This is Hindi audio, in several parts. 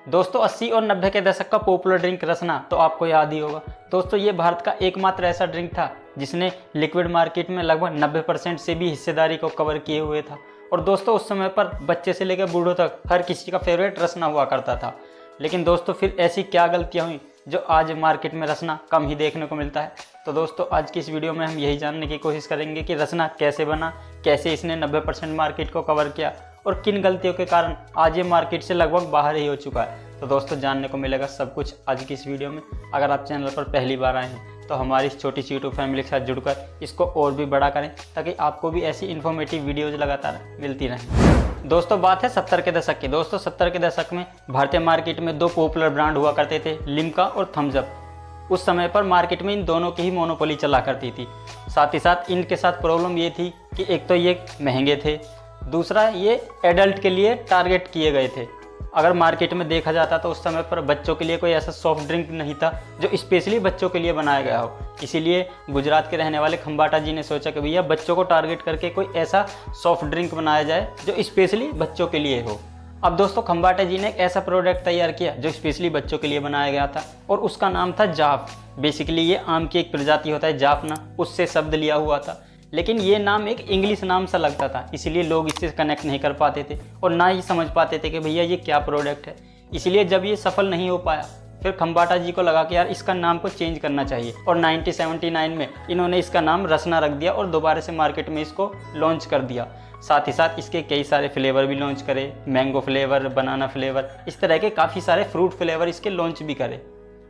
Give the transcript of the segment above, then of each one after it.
दोस्तों 80 और 90 के दशक का पॉपुलर ड्रिंक रसना तो आपको याद ही होगा। दोस्तों ये भारत का एकमात्र ऐसा ड्रिंक था जिसने लिक्विड मार्केट में लगभग 90% से भी हिस्सेदारी को कवर किए हुए था। और दोस्तों उस समय पर बच्चे से लेकर बूढ़ों तक हर किसी का फेवरेट रसना हुआ करता था। लेकिन दोस्तों फिर ऐसी क्या गलतियाँ हुई जो आज मार्केट में रसना कम ही देखने को मिलता है। तो दोस्तों आज की इस वीडियो में हम यही जानने की कोशिश करेंगे कि रसना कैसे बना, कैसे इसने 90% मार्केट को कवर किया और किन गलतियों के कारण आज ये मार्केट से लगभग बाहर ही हो चुका है। तो दोस्तों जानने को मिलेगा सब कुछ आज की इस वीडियो में। अगर आप चैनल पर पहली बार आए हैं तो हमारी इस छोटी सी यूट्यूब फैमिली के साथ जुड़कर इसको और भी बड़ा करें ताकि आपको भी ऐसी इन्फॉर्मेटिव वीडियोज़ लगातार मिलती रहें। दोस्तों बात है 70 के दशक की। दोस्तों 70 के दशक में भारतीय मार्केट में दो पॉपुलर ब्रांड हुआ करते थे, लिम्का और थम्स अप। उस समय पर मार्केट में इन दोनों की ही मोनोपोली चला करती थी। साथ ही साथ इनके साथ प्रॉब्लम ये थी कि एक तो ये महंगे थे, दूसरा ये एडल्ट के लिए टारगेट किए गए थे। अगर मार्केट में देखा जाता तो उस समय पर बच्चों के लिए कोई ऐसा सॉफ्ट ड्रिंक नहीं था जो स्पेशली बच्चों के लिए बनाया गया हो। इसीलिए गुजरात के रहने वाले खंबाटा जी ने सोचा कि भैया बच्चों को टारगेट करके कोई ऐसा सॉफ्ट ड्रिंक बनाया जाए जो स्पेशली बच्चों के लिए हो। अब दोस्तों खंबाटा जी ने एक ऐसा प्रोडक्ट तैयार किया जो स्पेशली बच्चों के लिए बनाया गया था और उसका नाम था जाफ। बेसिकली ये आम की एक प्रजाति होता है जाफना, उससे शब्द लिया हुआ था। लेकिन ये नाम एक इंग्लिश नाम सा लगता था, इसलिए लोग इससे कनेक्ट नहीं कर पाते थे और ना ही समझ पाते थे कि भैया ये क्या प्रोडक्ट है। इसलिए जब ये सफल नहीं हो पाया फिर खंबाटा जी को लगा कि यार इसका नाम को चेंज करना चाहिए और 1979 में इन्होंने इसका नाम रसना रख दिया और दोबारा से मार्केट में इसको लॉन्च कर दिया। साथ ही साथ इसके कई सारे फ्लेवर भी लॉन्च करे, मैंगो फ्लेवर, बनाना फ्लेवर, इस तरह के काफ़ी सारे फ्रूट फ्लेवर इसके लॉन्च भी करे।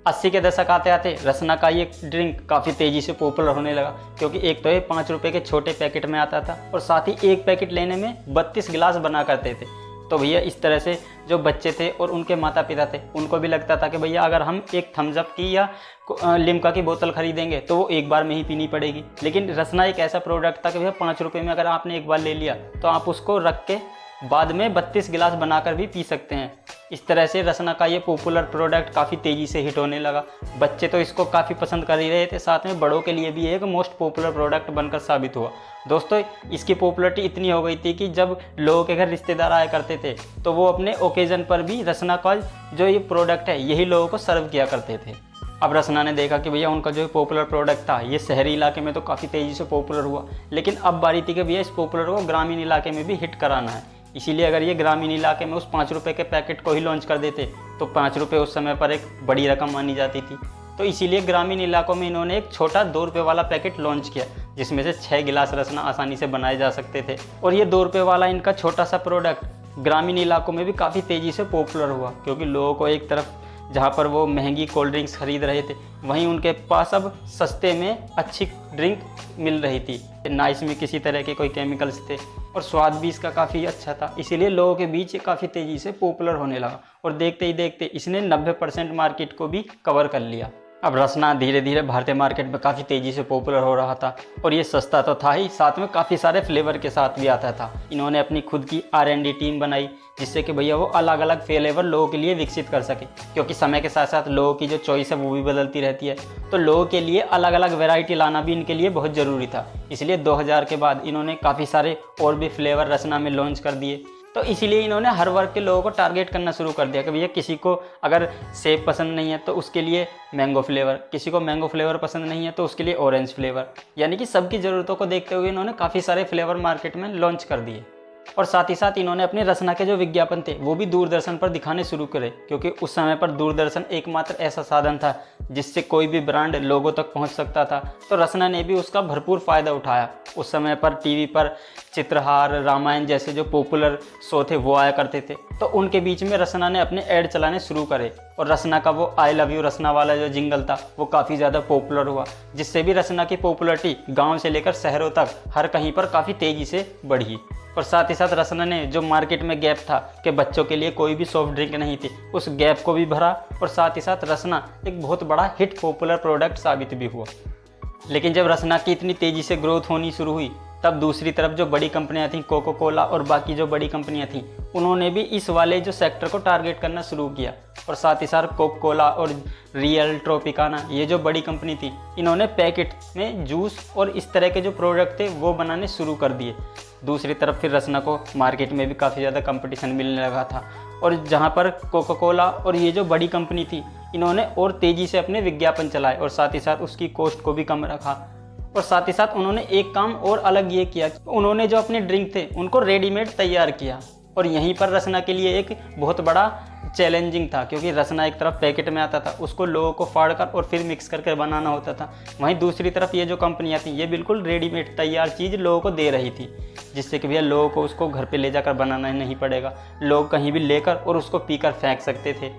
80 के दशक आते आते रसना का ये ड्रिंक काफ़ी तेज़ी से पॉपुलर होने लगा, क्योंकि एक तो ये 5 रुपये के छोटे पैकेट में आता था और साथ ही एक पैकेट लेने में 32 गिलास बना करते थे। तो भैया इस तरह से जो बच्चे थे और उनके माता पिता थे उनको भी लगता था कि भैया अगर हम एक थम्स अप की या लिम्का की बोतल खरीदेंगे तो वो एक बार में ही पीनी पड़ेगी। लेकिन रसना एक ऐसा प्रोडक्ट था कि भैया 5 रुपये में अगर आपने एक बार ले लिया तो आप उसको रख के बाद में 32 गिलास बनाकर भी पी सकते हैं। इस तरह से रसना का ये पॉपुलर प्रोडक्ट काफ़ी तेज़ी से हिट होने लगा। बच्चे तो इसको काफ़ी पसंद कर ही रहे थे, साथ में बड़ों के लिए भी एक मोस्ट पॉपुलर प्रोडक्ट बनकर साबित हुआ। दोस्तों इसकी पॉपुलरिटी इतनी हो गई थी कि जब लोगों के घर रिश्तेदार आया करते थे तो वो अपने ओकेज़न पर भी रसना का जो ये प्रोडक्ट है यही लोगों को सर्व किया करते थे। अब रसना ने देखा कि भैया उनका जो पॉपुलर प्रोडक्ट था ये शहरी इलाके में तो काफ़ी तेज़ी से पॉपुलर हुआ, लेकिन अब बारी थी कि भैया इस पॉपुलर को ग्रामीण इलाके में भी हिट कराना है। इसीलिए अगर ये ग्रामीण इलाके में उस 5 रुपये के पैकेट को ही लॉन्च कर देते तो 5 रुपये उस समय पर एक बड़ी रकम मानी जाती थी। तो इसीलिए ग्रामीण इलाकों में इन्होंने एक छोटा 2 रुपये वाला पैकेट लॉन्च किया जिसमें से 6 गिलास रसना आसानी से बनाए जा सकते थे। और ये 2 रुपये वाला इनका छोटा सा प्रोडक्ट ग्रामीण इलाकों में भी काफ़ी तेज़ी से पॉपुलर हुआ, क्योंकि लोगों को एक तरफ जहाँ पर वो महंगी कोल्ड ड्रिंक्स खरीद रहे थे वहीं उनके पास अब सस्ते में अच्छी ड्रिंक मिल रही थी, ना इसमें किसी तरह के कोई केमिकल्स थे और स्वाद भी इसका काफ़ी अच्छा था। इसीलिए लोगों के बीच ये काफ़ी तेज़ी से पॉपुलर होने लगा और देखते ही देखते इसने 90% मार्केट को भी कवर कर लिया। अब रसना धीरे धीरे भारतीय मार्केट में काफ़ी तेज़ी से पॉपुलर हो रहा था और ये सस्ता तो था ही, साथ में काफ़ी सारे फ्लेवर के साथ भी आता था। इन्होंने अपनी खुद की R&D टीम बनाई जिससे कि भैया वो अलग अलग फ्लेवर लोगों के लिए विकसित कर सके, क्योंकि समय के साथ साथ लोगों की जो चॉइस है वो भी बदलती रहती है। तो लोगों के लिए अलग अलग वैरायटी लाना भी इनके लिए बहुत ज़रूरी था। इसलिए 2000 के बाद इन्होंने काफ़ी सारे और भी फ्लेवर रसना में लॉन्च कर दिए। तो इसीलिए इन्होंने हर वर्ग के लोगों को टारगेट करना शुरू कर दिया कि भैया किसी को अगर सेब पसंद नहीं है तो उसके लिए मैंगो फ्लेवर, किसी को मैंगो फ्लेवर पसंद नहीं है तो उसके लिए ऑरेंज फ्लेवर, यानी कि सबकी ज़रूरतों को देखते हुए इन्होंने काफ़ी सारे फ्लेवर मार्केट में लॉन्च कर दिए। और साथ ही साथ इन्होंने अपने रसना के जो विज्ञापन थे वो भी दूरदर्शन पर दिखाने शुरू करे, क्योंकि उस समय पर दूरदर्शन एकमात्र ऐसा साधन था जिससे कोई भी ब्रांड लोगों तक पहुंच सकता था। तो रसना ने भी उसका भरपूर फ़ायदा उठाया। उस समय पर टीवी पर चित्रहार, रामायण जैसे जो पॉपुलर शो थे वो आया करते थे, तो उनके बीच में रसना ने अपने ऐड चलाने शुरू करे और रसना का वो आई लव यू रसना वाला जो जिंगल था वो काफ़ी ज़्यादा पॉपुलर हुआ, जिससे भी रसना की पॉपुलरिटी गाँव से लेकर शहरों तक हर कहीं पर काफ़ी तेज़ी से बढ़ी। और साथ ही साथ रसना ने जो मार्केट में गैप था कि बच्चों के लिए कोई भी सॉफ्ट ड्रिंक नहीं थी, उस गैप को भी भरा और साथ ही साथ रसना एक बहुत बड़ा हिट पॉपुलर प्रोडक्ट साबित भी हुआ। लेकिन जब रसना की इतनी तेज़ी से ग्रोथ होनी शुरू हुई तब दूसरी तरफ जो बड़ी कंपनियां थीं, कोको कोला और बाकी जो बड़ी कंपनियां थीं, उन्होंने भी इस वाले जो सेक्टर को टारगेट करना शुरू किया। और साथ ही साथ कोको कोला और रियल, ट्रोपिकाना, ये जो बड़ी कंपनी थी, इन्होंने पैकेट में जूस और इस तरह के जो प्रोडक्ट थे वो बनाने शुरू कर दिए। दूसरी तरफ फिर रसना को मार्केट में भी काफ़ी ज़्यादा कंपटीशन मिलने लगा था और जहाँ पर कोका कोला और ये जो बड़ी कंपनी थी, इन्होंने और तेज़ी से अपने विज्ञापन चलाए और साथ ही साथ उसकी कॉस्ट को भी कम रखा। और साथ ही साथ उन्होंने एक काम और अलग ये किया, उन्होंने जो अपने ड्रिंक थे उनको रेडीमेड तैयार किया। और यहीं पर रसना के लिए एक बहुत बड़ा चैलेंजिंग था, क्योंकि रसना एक तरफ पैकेट में आता था, उसको लोगों को फाड़ कर और फिर मिक्स करके बनाना होता था। वहीं दूसरी तरफ ये जो कंपनियां थी, ये बिल्कुल रेडीमेड तैयार चीज़ लोगों को दे रही थी, जिससे कि भैया लोगों को उसको घर पे ले जाकर बनाना नहीं पड़ेगा, लोग कहीं भी लेकर और उसको पीकर फेंक सकते थे।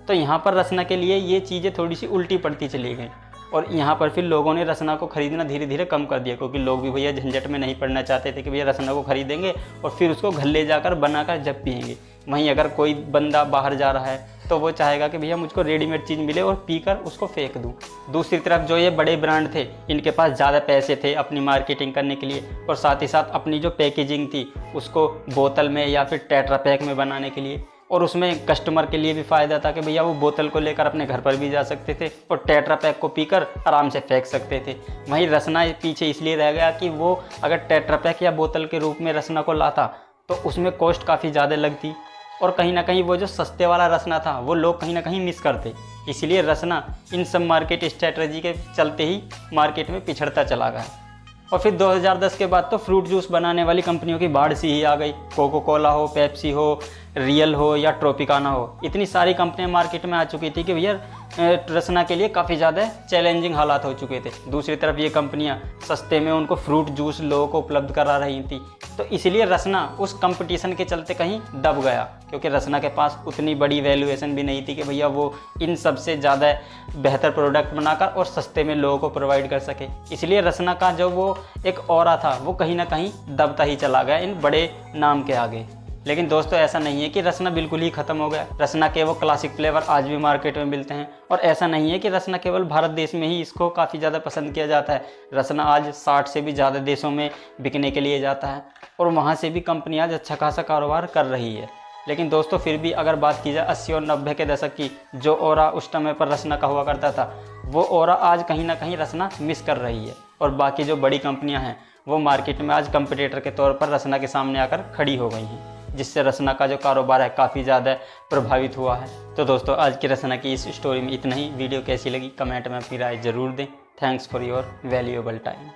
तो यहाँ पर रसना के लिए ये चीज़ें थोड़ी सी उल्टी पड़ती चली गई और यहाँ पर फिर लोगों ने रसना को ख़रीदना धीरे धीरे कम कर दिया, क्योंकि लोग भी भैया झंझट में नहीं पड़ना चाहते थे कि भैया रसना को ख़रीदेंगे और फिर उसको घर ले जाकर बनाकर जब पिएंगे। वहीं अगर कोई बंदा बाहर जा रहा है तो वो चाहेगा कि भैया मुझको रेडीमेड चीज़ मिले और पीकर उसको फेंक दूँ। दूसरी तरफ जो ये बड़े ब्रांड थे, इनके पास ज़्यादा पैसे थे अपनी मार्केटिंग करने के लिए और साथ ही साथ अपनी जो पैकेजिंग थी उसको बोतल में या फिर टेट्रा पैक में बनाने के लिए, और उसमें कस्टमर के लिए भी फ़ायदा था कि भैया वो बोतल को लेकर अपने घर पर भी जा सकते थे और टेट्रा पैक को पीकर आराम से फेंक सकते थे। वहीं रसना पीछे इसलिए रह गया कि वो अगर टेट्रा पैक या बोतल के रूप में रसना को लाता तो उसमें कॉस्ट काफ़ी ज़्यादा लगती और कहीं ना कहीं वो जो सस्ते वाला रसना था वो लोग कहीं ना कहीं मिस करते। इसलिए रसना इन सब मार्केट स्ट्रेटजी के चलते ही मार्केट में पिछड़ता चला गया। और फिर 2010 के बाद तो फ्रूट जूस बनाने वाली कंपनियों की बाढ़ सी ही आ गई। कोका कोला हो, पेप्सी हो, रियल हो या ट्रोपिकाना हो, इतनी सारी कंपनियां मार्केट में आ चुकी थी कि भैया रसना के लिए काफ़ी ज़्यादा चैलेंजिंग हालात हो चुके थे। दूसरी तरफ ये कंपनियां सस्ते में उनको फ्रूट जूस लोगों को उपलब्ध करा रही थी, तो इसलिए रसना उस कंपटीशन के चलते कहीं दब गया, क्योंकि रसना के पास उतनी बड़ी वैल्यूएशन भी नहीं थी कि भैया वो इन सबसे ज़्यादा बेहतर प्रोडक्ट बनाकर और सस्ते में लोगों को प्रोवाइड कर सके। इसलिए रसना का जो वो एक ऑरा था वो कहीं ना कहीं दबता ही चला गया इन बड़े नाम के आगे। लेकिन दोस्तों ऐसा नहीं है कि रसना बिल्कुल ही ख़त्म हो गया। रसना के वो क्लासिक फ्लेवर आज भी मार्केट में मिलते हैं और ऐसा नहीं है कि रसना केवल भारत देश में ही इसको काफ़ी ज़्यादा पसंद किया जाता है। रसना आज 60 से भी ज़्यादा देशों में बिकने के लिए जाता है और वहाँ से भी कंपनी आज अच्छा खासा कारोबार कर रही है। लेकिन दोस्तों फिर भी अगर बात की जाए 80 और 90 के दशक की, जो ऑरा उस समय पर रसना का हुआ करता था, वो ऑरा आज कहीं ना कहीं रसना मिस कर रही है और बाकी जो बड़ी कंपनियां हैं वो मार्केट में आज कंपटीटर के तौर पर रसना के सामने आकर खड़ी हो गई हैं, जिससे रसना का जो कारोबार है काफ़ी ज़्यादा प्रभावित हुआ है। तो दोस्तों आज की रसना की इस स्टोरी में इतना ही। वीडियो कैसी लगी कमेंट में अपनी राय ज़रूर दें। Thanks for your valuable time.